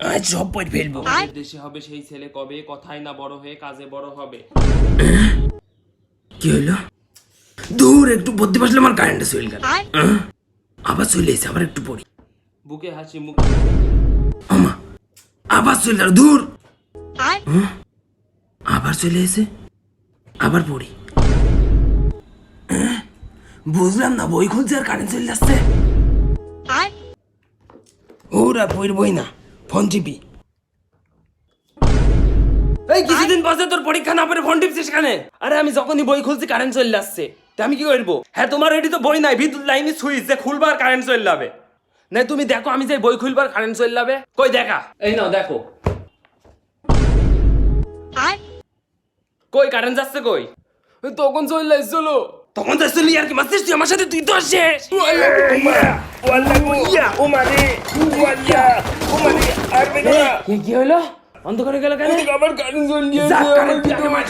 আজ সব পড়ে ফেলবো। দেশে হবে সেই ছেলে কবে, কথাই না বড় হয়ে কাজে বড় হবে। কি হইলো? দূর একটু পড়তে বসলে আমার কারেন্টটা চলে গেল। আবার চলে এসে আবার একটু পড়ি। বুকে হাসি মুখ আমা আবার চলে গেল দূর। আবার চলে এসে আবার পড়ি। বুঝলাম না, বই খুলছে আর কারেন্ট চলে যাচ্ছে। ওরা পড়বই না, ফোন টিপি। এই কিছুদিন পরে তোর পরীক্ষা না পড়ে ফোন টিপছিস কেন? আরে আমি যখনই বই খুলছি কারেন্ট চলে যাচ্ছে, তা আমি কি করবো? হ্যাঁ তোমার এটি তো বই নাই, বিদ্যুৎ লাইনে সুইচ যে খুলবার কারেন্ট চলে যাবে। না তুমি দেখো আমি যে বই খুলবার কারেন্ট চলে যাবে, কই দেখা, এই নাও দেখো কই কারেন্ট যাচ্ছে কই? তখন চলে যাইছিল, তখন যাইছিল আর কি মারছিস তুই আমার সাথে? তুই তো শেষ। কি হলো? অন্ধকারে গেল কেন? আমার কারেন্ট চলে যা, কারেন্ট তুই আগে মার।